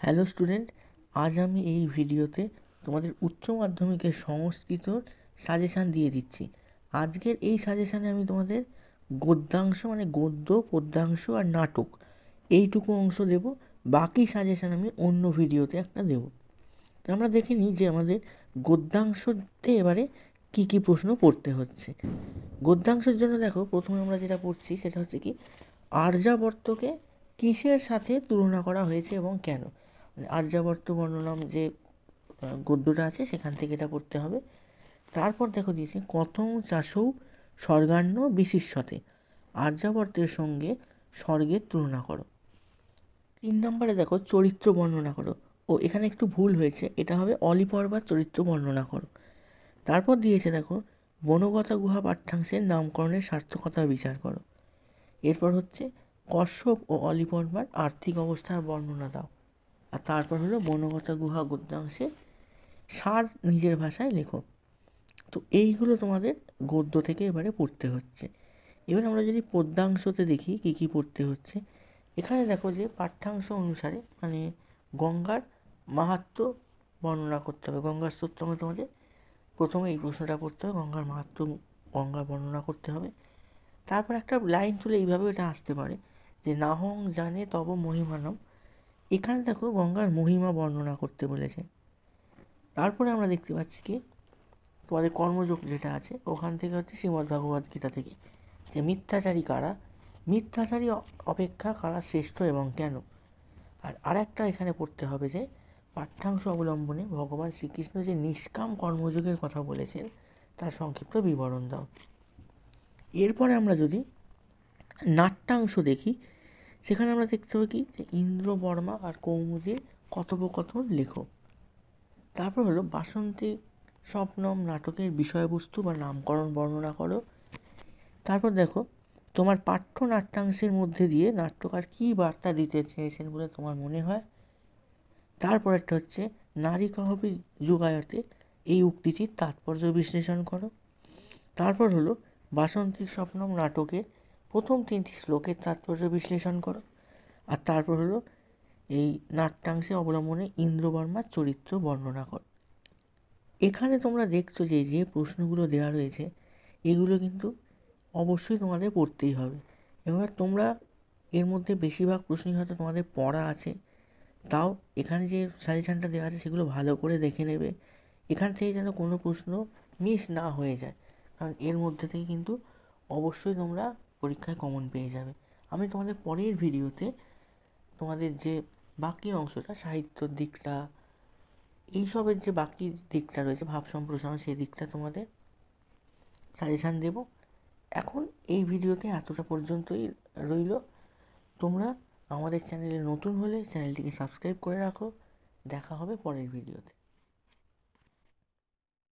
Hello student, আজ আমি এই ভিডিওতে তোমাদের উচ্চ মাধ্যমিকের সংস্কৃতর সাজেশান দিয়ে দিচ্ছি। আজকের এই সাজেশানে আমি তোমাদের গদ্যাংশ মানে গদ্য, পদ্যাংশ আর নাটক এইটুকু অংশ দেব। বাকি সাজেশান আমি অন্য ভিডিওতে একটা দেব। তো আমরা দেখে নিই যে আমাদের গদ্যাংশতে এবারে কি কি প্রশ্ন পড়তে হচ্ছে। গদ্যাংশের জন্য দেখো, প্রথমে আমরা যেটা পড়ছি সেটা হচ্ছে কি, আর্যাবর্তকে কিসের সাথে তুলনা করা হয়েছে এবং কেন। আর্যাবর্ত বর্ণনাম যে গদ্যটা আছে সেখান থেকে এটা পড়তে হবে। তারপর দেখো দিয়েছে কথং চাষৌ স্বর্গান্ন বিশিষ্যতে, আর্যাবর্তের সঙ্গে স্বর্গের তুলনা করো। 3 নম্বরে দেখো চরিত্র বর্ণনা করো। ও এখানে একটু ভুল হয়েছে, এটা হবে অলিপর্বার চরিত্র বর্ণনা করো। তারপর দিয়েছে দেখো বনগতা গুহা পাঠ্যাংশের নামকরণের সার্থকতা বিচার করো। এরপর হচ্ছে কশ্যপ ও অলিপর্বার আর্থিক অবস্থার বর্ণনা দাও। আর তারপর হলো বনগতা গুহা গদ্যাংশে সার নিজের ভাষায় লেখো। তো এইগুলো তোমাদের গদ্য থেকে এবারে পড়তে হচ্ছে। এবার আমরা যদি পদ্যাংশতে দেখি কী কী পড়তে হচ্ছে। এখানে দেখো যে পাঠ্যাংশ অনুসারে মানে গঙ্গার মাহাত্ম্য বর্ণনা করতে হবে। গঙ্গার স্তোত্রমে তোমাদের প্রথমে এই প্রশ্নটা পড়তে হবে, গঙ্গার মাহাত্ম্য, গঙ্গার বর্ণনা করতে হবে। তারপর একটা লাইন তুলে এইভাবে এটা আসতে পারে যে নাহং জানে তব মহিমানম। এখানে দেখো গঙ্গার মহিমা বর্ণনা করতে বলেছে। তারপরে আমরা দেখতে পাচ্ছি কি তোমাদের কর্মযোগ যেটা আছে ওখান থেকে হচ্ছে শ্রীমদ্ভগবদ্ গীতা থেকে যে মিথ্যাচারী কারা, মিথ্যাচারী অপেক্ষা কারা শ্রেষ্ঠ এবং কেন। আর আরেকটা এখানে পড়তে হবে যে পাঠ্যাংশ অবলম্বনে ভগবান শ্রীকৃষ্ণ যে নিষ্কাম কর্মযোগের কথা বলেছেন তার সংক্ষিপ্ত বিবরণ দাও। এরপরে আমরা যদি নাট্যাংশ দেখি, সেখানে আমরা দেখতে পাই কি যে ইন্দ্রবর্মা আর কৌমুদীর কথোপকথন লেখো। তারপর হলো বাসন্তী স্বপ্নম নাটকের বিষয়বস্তু বা নামকরণ বর্ণনা করো। তারপর দেখো তোমার পাঠ্য নাট্যাংশের মধ্যে দিয়ে নাট্যকার কী বার্তা দিতে চেয়েছেন বলে তোমার মনে হয়। তারপর একটা হচ্ছে নারী কাহবি যুগায়তে এই উক্তিটির তাৎপর্য বিশ্লেষণ করো। তারপর হলো বাসন্তী স্বপ্নম নাটকের প্রথম 3টি শ্লোকের তাৎপর্য বিশ্লেষণ করো। আর তারপর হলো এই নাট্যাংশে অবলম্বনে ইন্দ্রবর্মার চরিত্র বর্ণনা করো। এখানে তোমরা দেখছো যে যে প্রশ্নগুলো দেওয়া রয়েছে এগুলো কিন্তু অবশ্যই তোমাদের পড়তেই হবে। এবার তোমরা এর মধ্যে বেশিরভাগ প্রশ্নই হয়তো তোমাদের পড়া আছে, তাও এখানে যে সাজেশানটা দেওয়া আছে সেগুলো ভালো করে দেখে নেবে, এখান থেকে যেন কোনো প্রশ্ন মিস না হয়ে যায়, কারণ এর মধ্যে থেকে কিন্তু অবশ্যই তোমরা পরীক্ষায় কমন পেয়ে যাবে। আমি তোমাদের পরের ভিডিওতে তোমাদের যে বাকি অংশটা সাহিত্যর দিকটা, এইসবের যে বাকি দিকটা রয়েছে ভাব সম্প্রসারণ, সেই দিকটা তোমাদের সাজেশান দেব। এখন এই ভিডিওতে এতটা পর্যন্তই রইল। তোমরা আমাদের চ্যানেলে নতুন হলে চ্যানেলটিকে সাবস্ক্রাইব করে রাখো। দেখা হবে পরের ভিডিওতে।